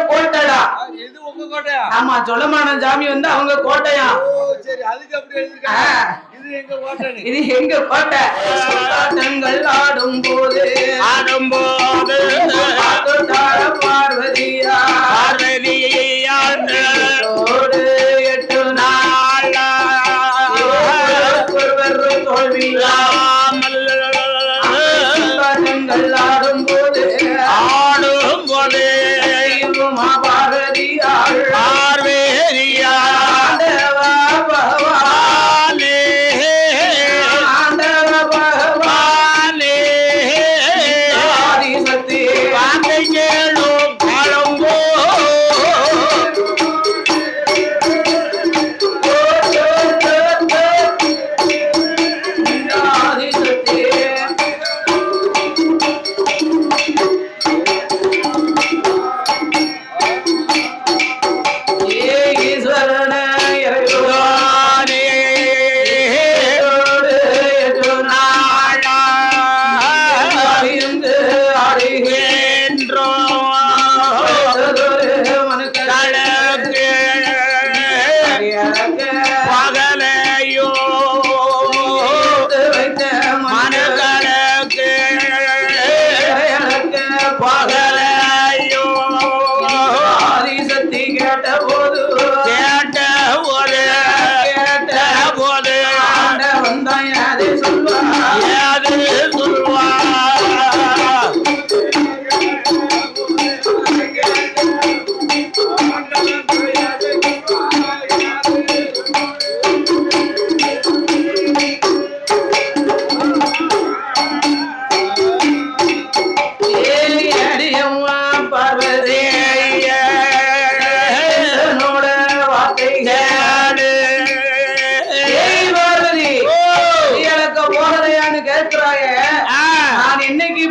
கோட்டைடா. இது உங்க கோட்டையா? ஆமா, சொல்லமான சாமி வந்து அவங்க கோட்டையா. சரி, அதுக்கு அப்படி எழுதிருக்காங்க. இது எங்க கோட்டை? இது எங்க கோட்டை. ஆட்டங்கள் ஆடும் போது பார்வதியா எட்டு நாள் தோல்வியாமல் ஆடும் போது பார்வதியாள்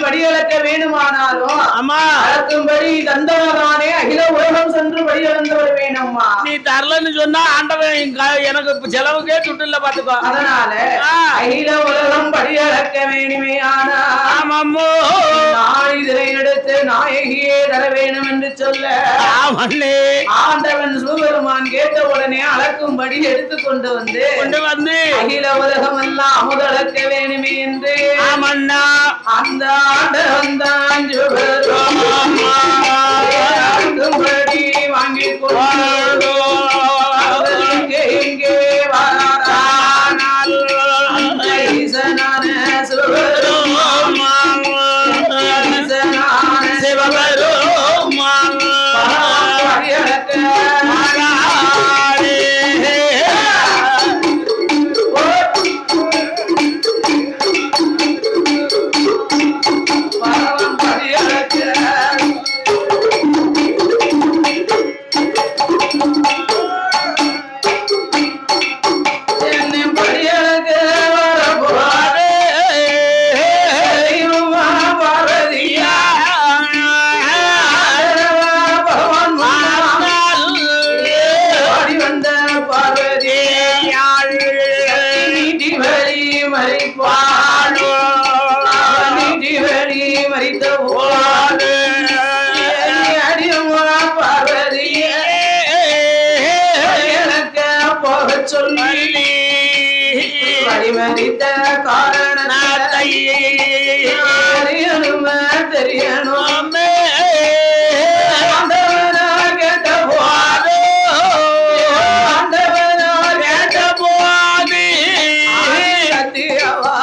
படியளக்க வேணுமானாலும் அளக்கும்படி தந்தவரானே அகில உலகம் சென்று படியளந்தவர் வேணும்மா. நீ தரலன்னு சொன்னா ஆண்டவன் எனக்கு செலவுக்கே துட்டு இல்ல பாத்துக்கோ. அதனால அகில உலகம் படியளக்க வேணுமே. ஆனா ஆமாம்மோ இதனை எடுத்து நாயகியே தர வேணும் என்று சொல்ல ஆண்டவன் சிவபெருமான் கேட்ட உடனே அளக்கும்படி எடுத்து கொண்டு வந்து அகில உலகம் எல்லாம் அமுதளக்க வேணுமே என்று அந்த ஆண்டவன் தான் அளக்கும்படி வாங்கி கொண்டு எங்கே வாரானால் ஈசனான சிவபெருமான் வழிமறித்த காரணத்தை தெரியணும். கேட்ட போது கேட்ட போது சத்தியவா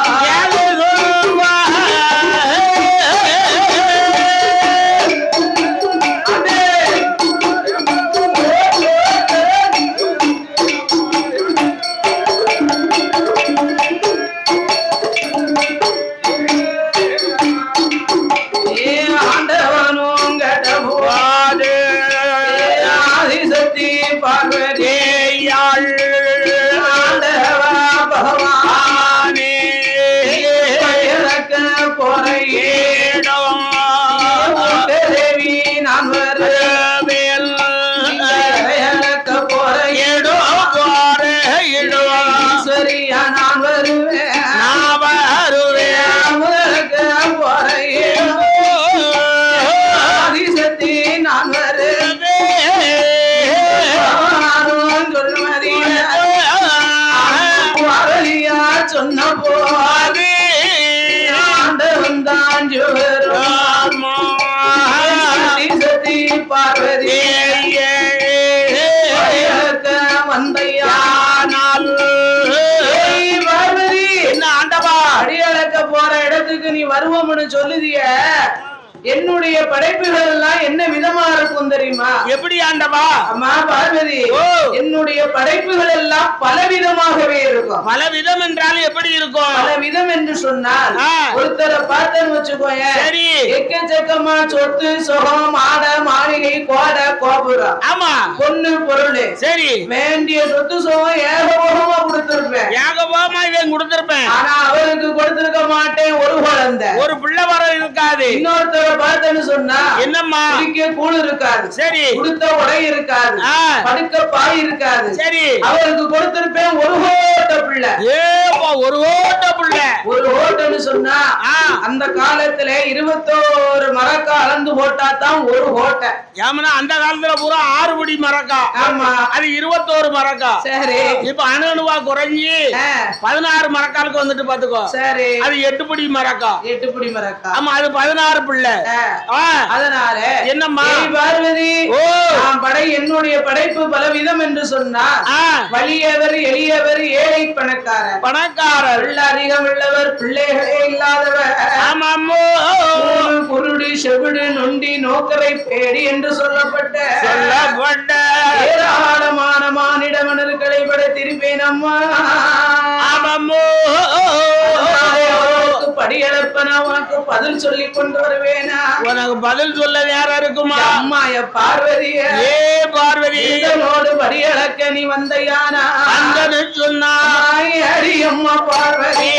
சொன்ன போது ஆண்டவன் தான் ஜோரும் சதி பார்வதி வந்தையானால் பார்வதி என்ன ஆண்டவா அடியளக்க போற இடத்துக்கு நீ வருவோம்னு சொல்லுதிய என்னுடைய படைப்புகள் எல்லாம் என்ன விதமா இருக்கும் தெரியுமா? எப்படி ஆண்டவா? அம்மா பார்வதி, என்னுடைய படைப்புகள் எல்லாம் பலவிதமாகவே இருக்கும். பலவிதம் என்றால் எப்படி இருக்கும்? பலவிதம் என்று சொன்னால் ஒருத்தரை பார்த்தேன்னு வச்சுக்கோங்க, சரி எக்கச்சக்கமா சொத்து சுகம் ஆட மாளிகை கோடை கோபுரம், ஆமா பொண்ணு பொருள், சரி வேண்டிய சொத்து சுகம் ஏகபோகமா கொடுத்திருப்பேன், ஏகபோகமா இவன் கொடுத்திருப்பேன். ஆனா அவருக்கு கொடுத்திருக்க மாட்டேன் ஒரு குழந்தை, ஒரு பிள்ளை வர இருக்காது. இன்னொருத்தர் பார்த்தேன்னு சொன்னா என்னம்மா குடிக்க கூழ் இருக்காது, சரி உடுத்த உடை இருக்காது, படுக்க பாய் இருக்காது, சரி அவருக்கு கொடுத்திருப்பேன் ஒரு ஓட்ட பிள்ளை. ஏப்பா ஒரு ஓட்ட பிள்ளை, ஒரு ஓட்டன்னு சொன்னா அந்த காலத்துல 21 மரக்கா அளந்து போட்டா தான் ஒரு ஓட்டை. ஏமனா அந்த காலத்துல பூரா 6 படி மரக்கா, ஆமா அது 21 மரக்கா, சரி இப்ப அணுவா குறைஞ்சி 16 மரக்காலுக்கு வந்துட்டு பாத்துக்கோ, சரி அது 8 படி மரக்கா, 8 படி மரக்கா, ஆமா அது 16 பிள்ளை. அதனால என்னம்மா பார்வதி, என்னுடைய படைப்பு பலவிதம் என்று சொன்னார். வலியவர் எளியவர் ஏழை பணக்காரர், பணக்காரர் அதிகம் உள்ளவர் பிள்ளைகளே இல்லாதவர், குருடி செவிடு நொண்டி நோக்கரை பேடி என்று சொல்லப்பட்ட ஏராளமான மானிட மன்னர்களை படைத்திருப்பேன் அம்மா. படியளப்பனா உனக்கு பதில் சொல்லி கொண்டு வருவேனா? உனக்கு பதில் சொல்ல யாரா இருக்குமா? அம்மா பார்வதியே, ஏ பார்வதி இதனோடு படியளக்க நீ வந்தையானா சொன்னாய். அடி அம்மா பார்வதி,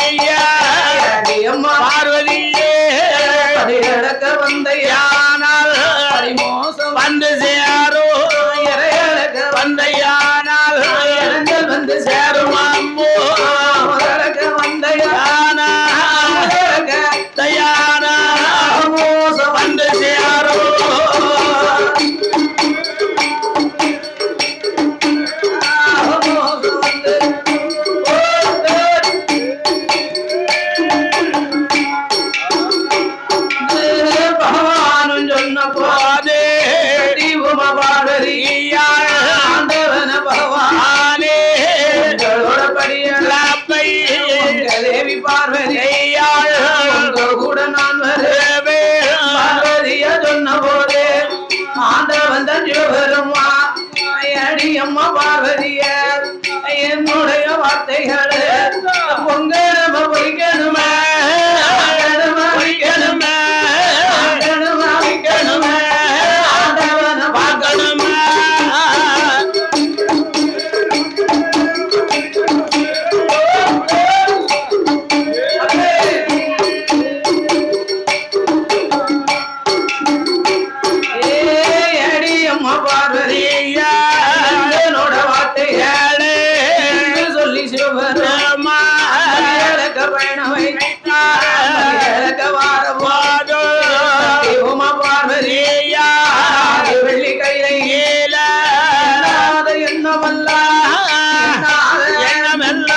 அடி அம்மா பார்வதியே படியளக்க வந்தையானால் மோசம் வந்து சேரோ, இறையளக்க வந்தையானால் இறங்கல் வந்து சேரும் அம்மோ வந்தையானா தயானா மோசம் வந்து சேரோ. பகவானும் சொன்ன போதே உமா பார்வதி ஆண்டவன பகவானே படியலாப்பை தேவி பார்வதி கூட நான் வரவே பார்வதிய சொன்ன போதே ஆண்டவன் தஞ்சு வருமா. அடி அம்மா பார்வதிய என்னுடைய வார்த்தைகள் பொங்க நம்ம பொய்க்கணுமே, பொய்க்கணுமே, பொய்க்கணுமே, ஆண்டவனை பார்க்கணுமே. பார்வதியோட வார்த்தைகளே சொல்லி சிவபெருமா பயணவை வாரவாதோ உமா பார்வதியா வெள்ளி கையிலை எண்ணமல்ல எண்ணமல்ல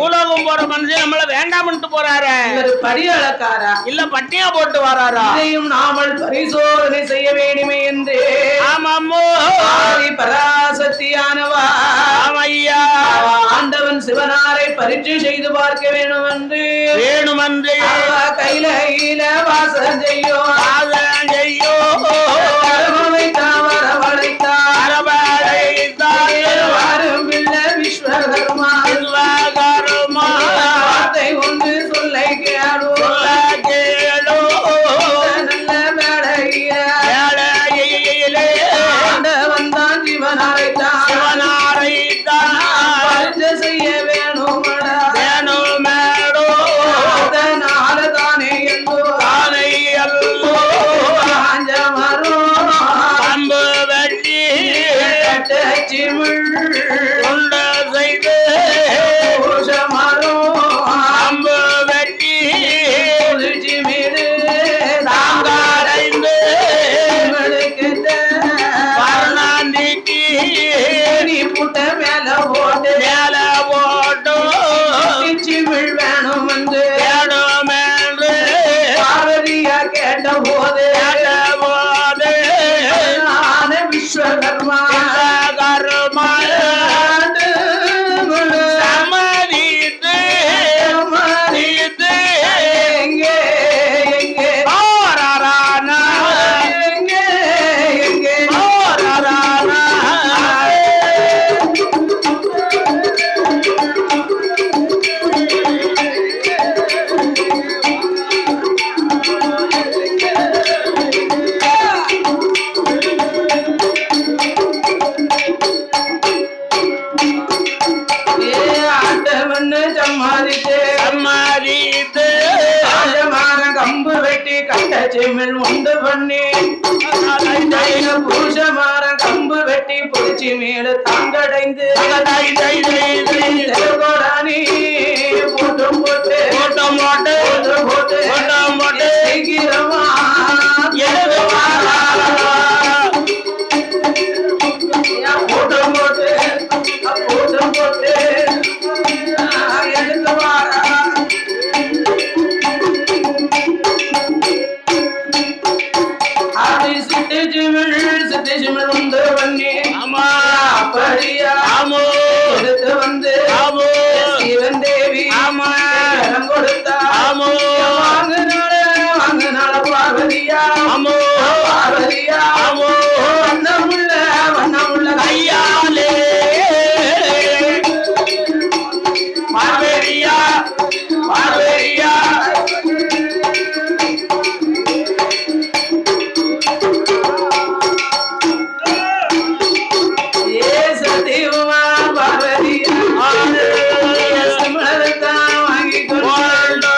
உலகம் போற மனுஷன் நம்மள வேண்டாம்னு போறாரு, படியளக்காரா இல்ல பட்டியா போட்டு வராரா? இதையும் நாமல் பரிசோதனை செய்ய வேண்டுமே என்று பராசக்தியானவா ஐயா ஆண்டவன் சிவனாரை பரீட்சை செய்து பார்க்க வேணுமென்று கையில வாசம் செய்யோ வரும் விஸ்வகர்மா வார்த்தை ஒன்று சொல்ல கேளோ நல்ல வேளையிலே ஆண்டவன் தான் சிவனாரைத்தான் செய்ய சிமிழ் உண்ட செய்து பூஷமாறும் அம்பு வெட்டி சிமிழ் தாங்காடைந்து சிமிழுக்கிட்ட வரணாந்திக்கு நீ புட்ட மேல போட்டு மேல போட்டும் சிமிழ் வேணும் வந்து வேணுமென்று பார்வதியா கேட்ட போது போது நான விஸ்வகர்மா கருமாய சமதித்து மதித்து எங்கே எங்கே ஓராரானா எங்கே எங்கே ஓராரானா ஆட்டவன்னு சம்மாதித்து சமதித்து ஆழமான கம்பு வெட்டி கட்ட செம்மில் உண்டு பண்ணி பூஷமான கம்பு வெட்டி புடிச்சி மேல தாங்கடைந்து கோடானி போட்டு போட்டு ஓட்டம் போட்டு போட்டு ஓட்டம் போட்டு சீக்கிரமா எழுது போட்டம் போட்டு போட்டம் போட்டு எடுத்து வாரா அது சிட்டு சிமிழ் உண்டு பண்ணி ஆமா அப்படியா ஆமோ எடுத்து வந்து ஆமோ சிவன் தேவி ஆமா இடம் கொடுத்தா ஆமோ வாங்கினால பார்வதியா ஆமோ பார்வதியா ஆமோ வண்ணமுள்ள ஐயாலே பார்வேரியா பார்வேரியா ஏ சத்தியமா பார்வதியா சிமலத்தான் வாங்கி கொண்டு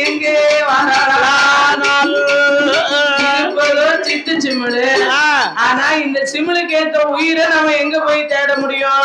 எங்கே வாராளா சிட்டு சிமிழு ஆனா இந்த சிமிழுக்கு ஏத்த உயிரை நம்ம எங்க போய் தேட முடியும்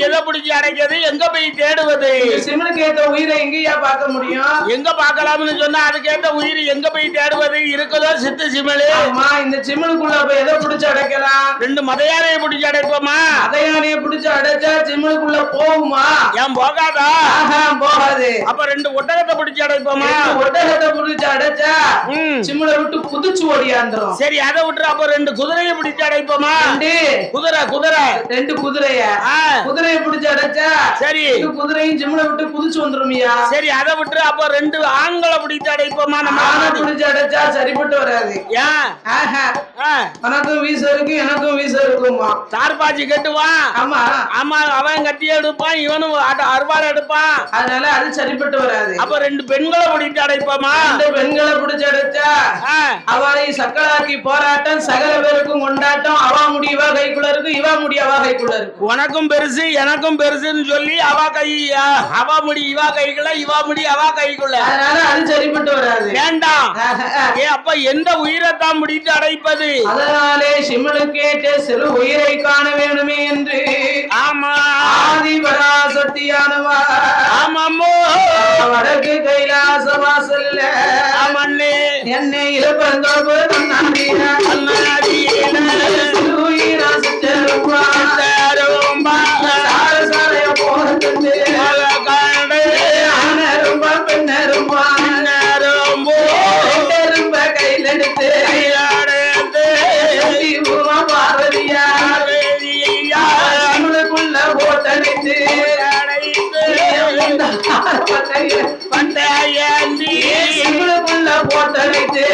எதை பிடிச்சி அடைக்கிறது எங்க போய் தேடுவது இந்த சிமிழுக்கு ஏத்த உயிரை எங்கேயா பார்க்க முடியும் எங்க பார்க்கலாம்னு சொன்னா அதுக்கேத்த உயிர் எங்க போய் தேடுவது இருக்குதோ சித்து சிமிழ் ஆமா இந்த சிமிழுக்குள்ள போய் எதை பிடிச்சு அடைக்கலாம் ரெண்டு மதையாரையை பிடிச்சி அடைப்போமா அதையானைய பிடிச்சு அடைச்சா சிமிழுக்குள்ள போகுமா ஏன் போகாதா ஆஹா போகாது அப்ப ரெண்டு ஒட்டகத்தை பிடிச்சி அடைப்போமா ஒட்டகத்தை பிடிச்சு அடைச்சா ம். சிமிழை விட்டு குதிச்சு ஓடியாந்துரும் சரி அதை விட்டு அப்ப ரெண்டு குதிரையை பிடிச்சி அடைப்போமா ரெண்டு குதிரை குதிரை ரெண்டு குதிரைய ஆ, குதிரையை பிடிச்சு அடைச்சா சரி ரெண்டு குதிரையும் சிமிழை விட்டு குதிச்சு வந்துருமியா சரி அதை விட்டு அப்ப ரெண்டு ஆண்களை பிடிச்சி அடைப்போமா நம்ம ஆனை பிடிச்சு அடைச்சா சரிப்பட்டு வராது ஏன் ஆஹா ஆ, உனக்கும் வீச இருக்கு எனக்கும் வீச இருக்குமா தார்பாச்சி கட்டுவான் ஆமா ஆமா அவன் கத்தி எடுப்பான் இவனும் அருவாள் எடுப்பான் அதனால அது சரிப்பட்டு வராது அப்ப ரெண்டு பெண்களை பிடிச்சு அடைப்போமா இந்த பெண்களை பிடிச்சு அடைச்சா ஆ, அவளை சக்கலாக்கி போராட்டம் சகல பேருக்கும் கொண்டாட்டம் அவா முடிவா கைக்குள்ள இருக்கு இவா முடியவா கைக்குள்ள இருக்கு உனக்கும் பெருசு எனக்கும் பெருசுன்னு சொல்லி அவ முடி இவா கைக்குள்ள இவா முடி அவ கைக்குள்ள அதனால அது சரிப்பட்டு வராது வேண்டாம் ஏ அப்ப எந்த உயிரைத்தான் முடித்து அடைப்பது அதனாலே சிம்மனு கேட்டு சிறு உயிரை காண வேணுமே என்று ஆமா ஆதிபராசக்தியானவா ஆமாமோ வடக்கு கைலாச வாசல்ல ஆமண்ணே என்னை இழப்பந்தோப்பு தன்னாடியா சிறு உயிரா சித்தருப்பா சாரசாலைய போறது ஆனரும்பா பெண்ணரும்பா பெண்ணரும்ப கையில் எடுத்து பார்வதியா சிவனுக்குள்ள போட்டடித்து சிவனுக்குள்ள போட்டடித்து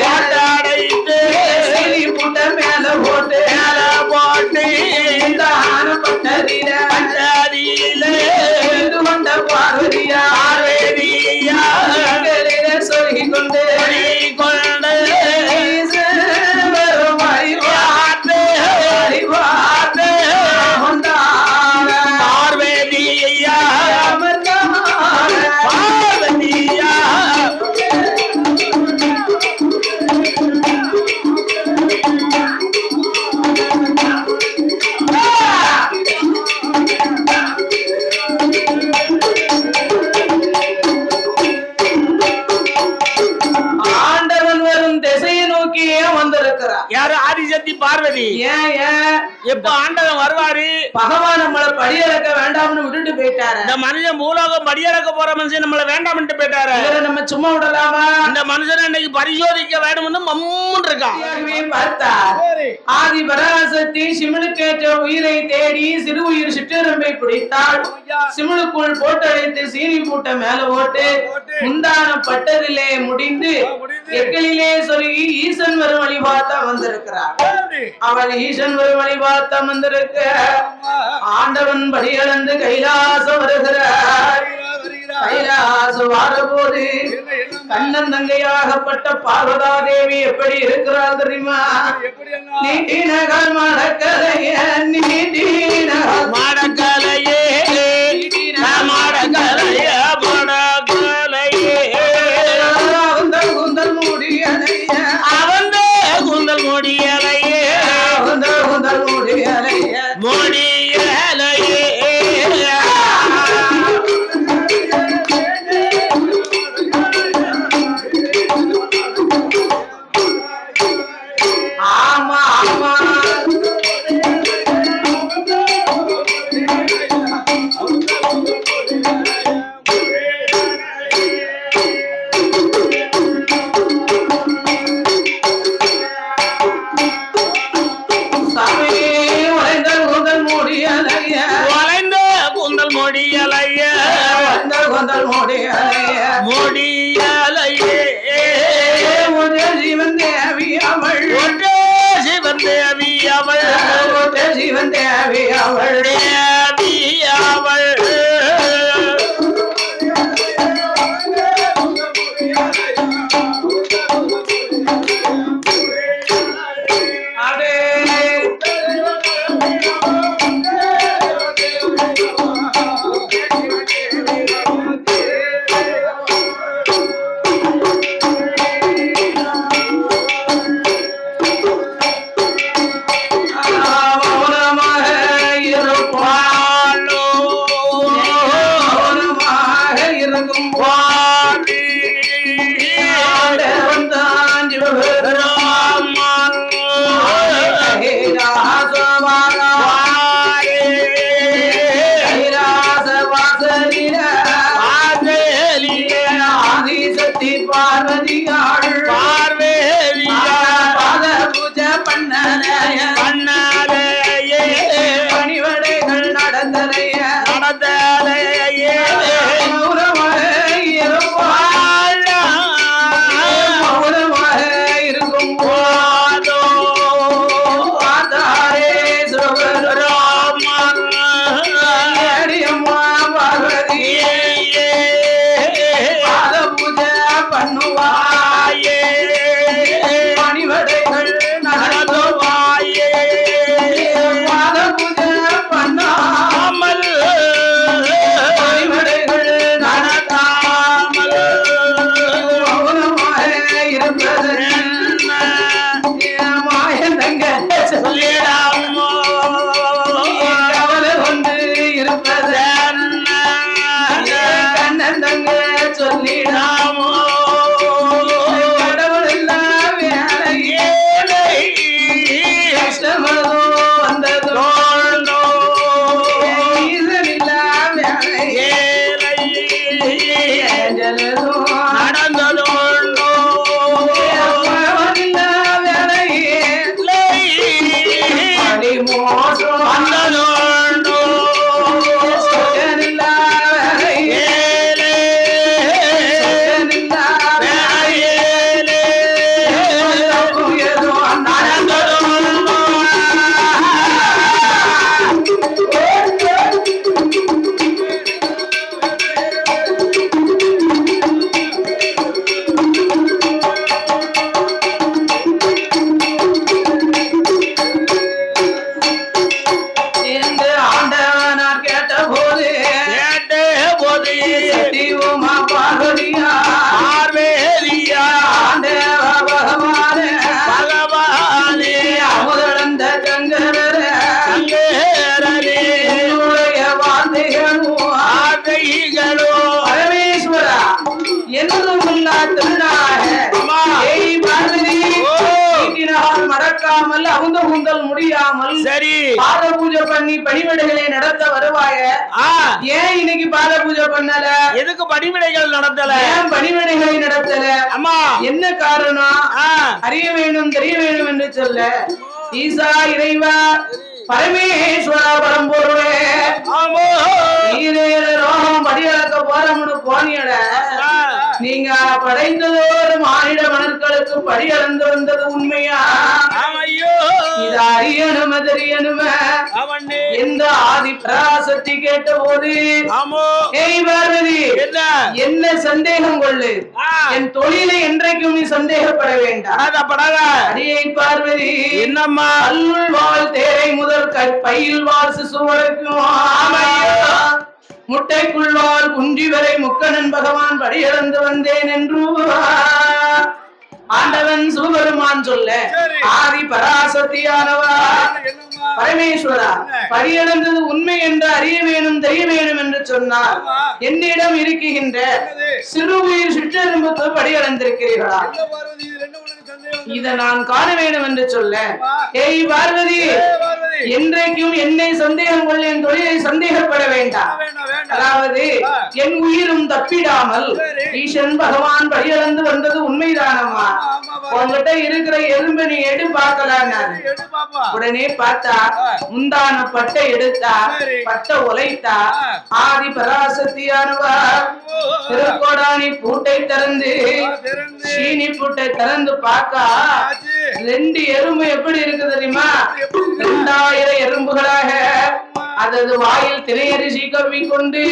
சீலி புட்ட ஏன் வந்திருக்கிறா? யாரு? ஆதிசக்தி பார்வதி. ஏன் ஏன் எப்ப ஆண்டவன் வருவாரு? பகவான் நம்மளை படியிறக்க வேண்டாம்னு விட்டுட்டு போயிட்டாரு. இந்த மனுஷன் பூலோகம் படியிறக்க போற மனுஷன் நம்மள வேண்டாம்னு போயிட்டாரு. நம்ம சும்மா விடலாமா? இந்த மனுஷன் இன்னைக்கு பரிசோதிக்க வேண்டும்னு மம்முன்னு இருக்கான். பார்த்தா ஆதி பராசக்தி சிமனுக்கேற்ற உயிரை தேடி சிறு உயிர் சிற்றெரும்பை பிடித்தாள். சிமனுக்குள் போட்டழைத்து சீனி பூட்ட மேல ஓட்டு முந்தானம் பட்டதிலே முடிந்து எக்களிலே சொல்லி ஈசன் வரும் வழி பார்த்தா வந்திருக்கிறார். அவள் ஈசன் வரும் வழி பார்த்தா வந்திருக்க ஆண்டவன் படியளந்து கைலாசம் வருகிறார். கைலாசம் வாரபோது கண்ணன் தங்கையாகப்பட்ட பார்வதா தேவி எப்படி இருக்கிறாள் தெரியுமா? நீட்டினகால் மடக்கலையே நீட்டினகால் மடக்கலையே மடக்கலையே மடக்கலையே குந்தல் முடியலையே அவந்த குந்தல் முடியலையே குந்தல் முடியலையே முடியலையே ஆமா ஆமா வீட்டில் அவுந்த கூந்தல் முடியாமல் சரி பாத பூஜை பண்ணி பணிவிடைகளை நடத்த வருவாய. ஏன் இன்னைக்கு பாத பூஜை பண்ணல? எதுக்கு பணிவிடைகள் நடத்தல? ஏன் பணிவிடைகளை நடத்தல? அம்மா என்ன காரணம் அறிய வேண்டும், தெரிய வேண்டும் என்று சொல்ல ஈசா இறைவா பரமேஸ்வரா பரம்பொருளே ரோகம் படியளக்க போறோம்னு போனியட நீங்க படைத்ததோடு மானிட மணற்களுக்கு படியளந்து வந்தது உண்மையா? இது அறியணும் தெரியணுமே. எந்த ஆதி பராசக்தி கேட்ட போது பார்வதி என்ன சந்தேகம் கொள்ளு, என் தொழிலை என்றைக்கும் நீ சந்தேகப்பட வேண்டாம். அடியை பார்வதி என்னம்மா அல்லுள் வாழ் தேரை முதல் பையில் வாழ் சிசு வரைக்கும் முட்டைக்குள் வாழ் குஞ்சி வரை முக்கணன் பகவான் படியிழந்து வந்தேன் என்று ஆண்டவன் சிவபெருமான் சொல்ல ஆதி பராசக்தியானவா பரமேஸ்வரா படியிழந்தது உண்மை என்று அறிய வேணும், தெரிய வேணும் என்று சொன்னார். என்னிடம் இருக்குகின்ற சிறு உயிர் சிற்றெரும்புக்கு படியிழந்திருக்கிறீர்களா? இதை நான் காண வேண்டும் என்று சொல்ல ஏய் பார்வதி என்றைக்கும் என்னை சந்தேகம் கொள்ள, என் தொழிலை சந்தேகப்பட வேண்டாம். அதாவது என் உயிரும் தப்பிடாமல் ஈசன் பகவான் படியிழந்து வந்தது உண்மைதானம்மா. உங்ககிட்ட இருக்கிற எறும்பு நீ எடு பார்க்கலாம். உடனே பார்த்தா முந்தான பட்டை எடுத்தா பட்டை உலைத்தா ஆதி பராசக்தியானவா திருக்கோடானி பூட்டை திறந்து சீனி பூட்டை திறந்து பார்க்கா ரெண்டு எறும்பு எப்படி இருக்கு தெரியுமா? 2000 எறும்புகளாக அதது வாயில் திரையரிசி கவ்வி கொண்டு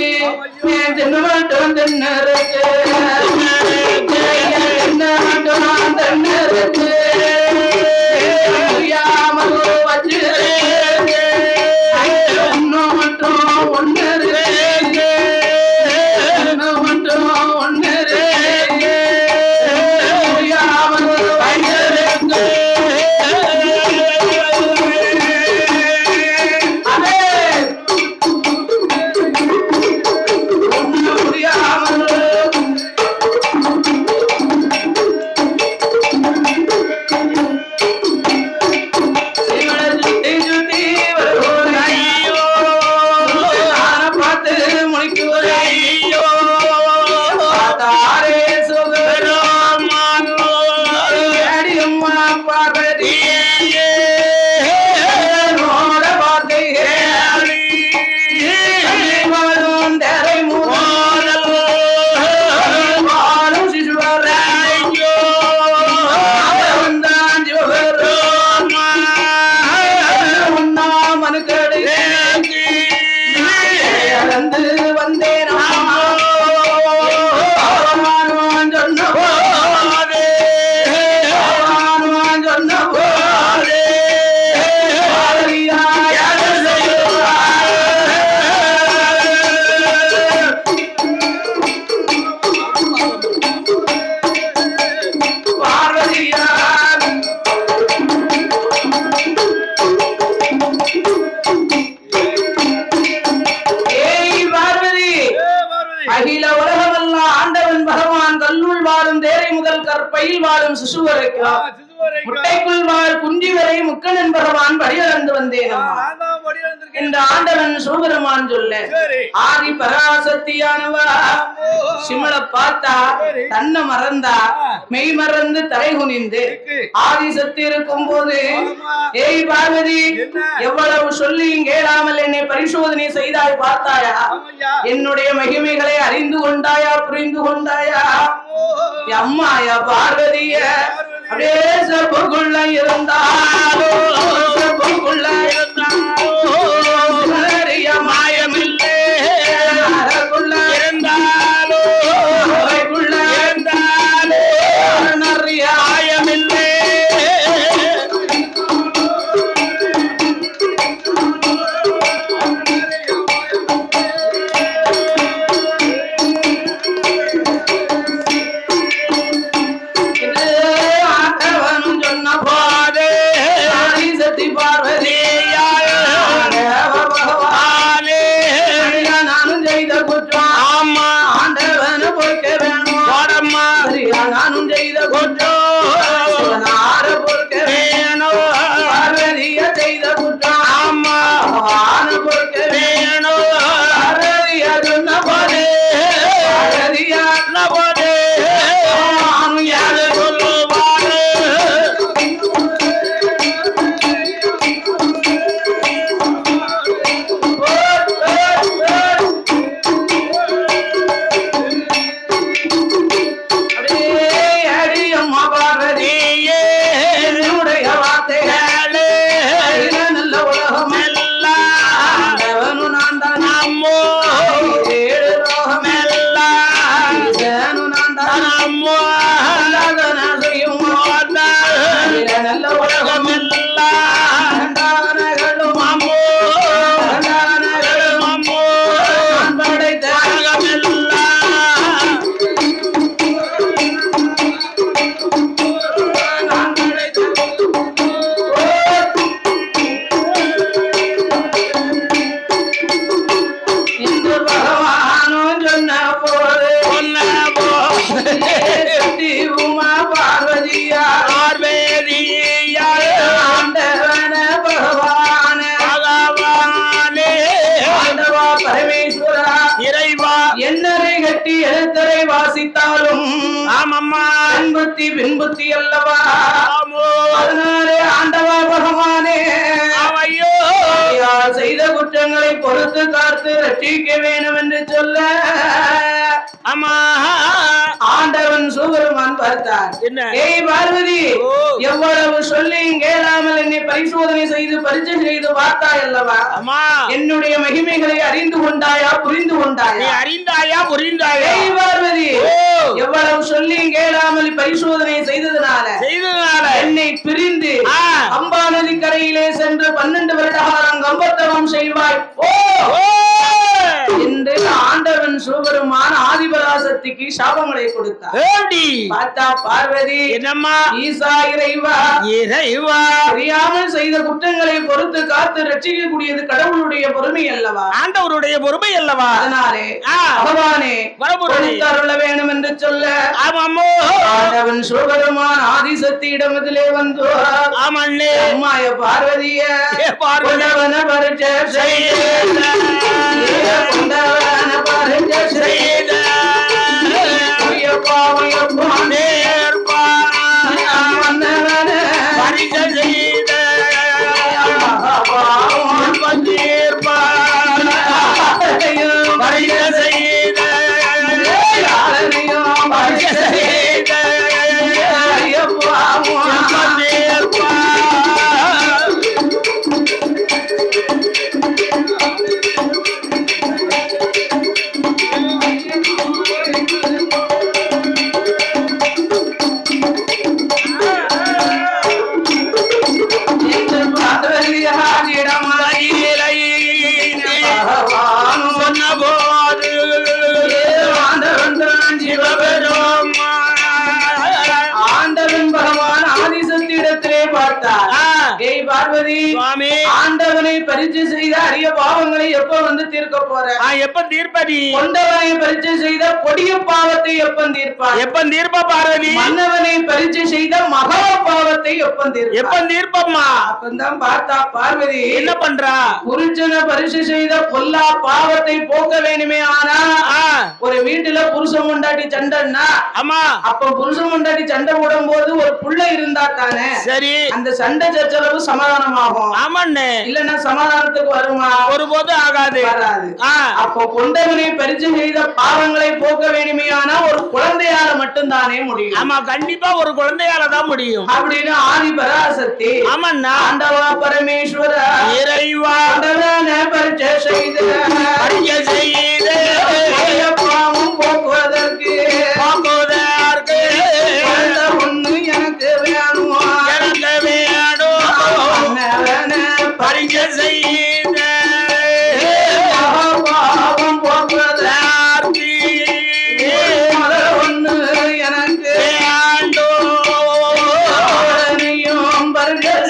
அகில உலகமெல்லாம் ஆண்டவன் பகவான் கல்லுள் வாழும் தேரை முதல் கற்பையில் வாழும் சிசு வரைக்கும் முட்டைக்குள் வாழ் குஞ்சி வரை முக்கணன் பகவான் படியிழந்து வந்தேன் இந்த ஆண்டவன் சிவபெருமான் சொல்ல ஆதி பராசக்தியானவா சிமள பார்த்தா தன்னை மறந்தா மெய் மறந்து தலை குனிந்து ஆதிசக்தி இருக்கும் போது ஏய் பார்வதி எவ்வளவு சொல்லி கேளாமல் என்னை பரிசோதனை செய்தாய் பார்த்தாயா? என்னுடைய மகிமைகளை அறிந்து கொண்டாயா, புரிந்து கொண்டாயா? அம்மாயா பார்வதிய அப்படியே செப்புக்குள்ள இருந்தாலோ செப்புக்குள்ள மாயமில்லை இருந்தாலோ இருந்தாலோ நிறைய ஆயமில்லை. ஆண்டவனும் சொன்ன போதே முன்புத்தி பின்புத்தி அல்லவா அதனாலே ஆண்டவா பகவானே ஐயோ செய்த குற்றங்களை பொறுத்து காத்து ரட்சிக்க வேண்டும் என்று சொல்ல ஆமா ஆண்டவன் சிவபெருமான் பார்த்தார் என்ன ஏய் பார்வதி எவ்வளவு சொல்லி கேளாமல் என்னை பரிசோதனை செய்து பரிச்சை செய்து பார்த்தாய் அல்லவா அம்மா என்னுடைய மகிமைகளை அறிந்து கொண்டாயா புரிந்து கொண்டாயா அறிந்தாயா புரிந்தாயா ஏய் பார்வதி எவ்வளவு சொல்லி கேளாமல் பரிசோதனை செய்ததனால என்னை பிரிந்து அம்பா நதி கரையிலே சென்று 12 வருட காலம் கம்பத்தவம் செய்வாய் என்று ஆண்டவன் சிவபெருமான் ஆதிபராசக்திக்கு சாபங்களை கொடுத்தார் பார்த்தா பார்வதி என்னம்மா ஈசா இறைவா தெரியாமல் செய்த குற்றங்களை பொறுத்து காத்து ரட்சிக்கக்கூடியது கடவுளுடைய பொறுமை அல்லவா ஆண்டவருடைய பொறுமை அல்லவா அதனாலே பகவானே அருள வேண்டும் என்று சொல்ல ஆண்டவன் சிவபெருமான் ஆதிசக்தியிடம் இதிலே வந்து அம்மாய பார்வதிய கொண்டவன பரிச்சை செய்த கொண்டவன பரிச்சை செய்த பார்வதி ஆண்டவனை பரிச்சை செய்த அரிய பாவங்களை எப்ப வந்து தீர்க்க போற எப்ப தீர்ப்பதி கொண்டவனை பரிச்சை செய்த கொடிய பாவத்தை எப்ப தீர்ப்பா எப்ப தீர்ப்ப பார்வதி மன்னவனை பரிச்சை செய்த மகா பாவத்தை எப்ப தீர்ப்பம்மா அப்பந்தான் பார்த்தா பார்வதி என்ன பண்றா புருஷனை பரிச்சை செய்த பொல்லா பாவத்தை போக்க வேணுமே ஆனா ஒரு வீட்டுல புருஷன் கொண்டாடி சண்டைன்னா ஆமா அப்ப புருஷன் கொண்டாடி சண்டை போடும் போது ஒரு புள்ள இருந்தா தானே சரி அந்த சண்டை சச்சரவு சமாதானமாகும் ஆமாண்ணே இல்லன்னா சமாதானத்துக்கு வருமா ஒருபோது ஆகாது வராது அப்போ கொண்டவனை பரிச்சை செய்த பாவங்களை போக்க வேணுமே ஆனா ஒரு குழந்தையால மட்டும்தானே முடியும் ஆமா கண்டிப்பா ஒரு குழந்தையால தான் முடியும் அப்படின்னு ஆதி பராசக்தி ஆமண்ணா ஆண்டவா பரமேஸ்வர இறைவா பரிச்சை செய்த பாவம் போக்குவதற்கு ஒண்ணு எனக்கு வேணும் பரிச்சை செய்த பாவம் போக்குவதற்கு ஒண்ணு எனக்கு வேணும் பரிச்சை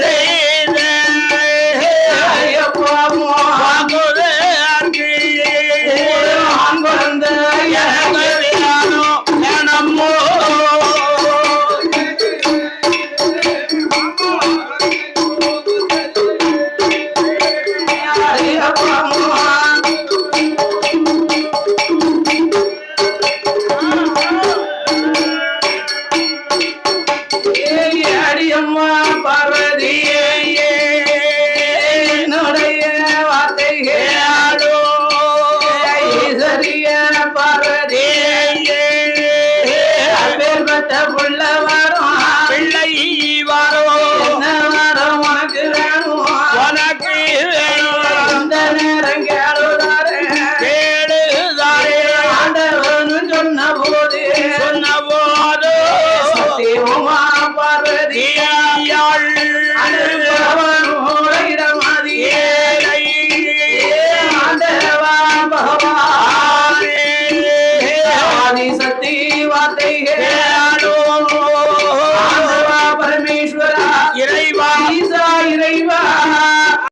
செய்த அடியம்மா பார்வதியே என்னுடைய வார்த்தைகளோ சரிய பார்வதியே அப்பேற்பட்ட புள்ள வரும் பிள்ளை வரும் என்ன வரும் உனக்கு வேணும் உனக்கு வேணும் அந்த நேரம் கேளுதாரே ஆண்டவனு சொன்ன போது சத்தியமா பார்வதி ஆண்டவா பகவான் சக்தி வார்த்தைகள்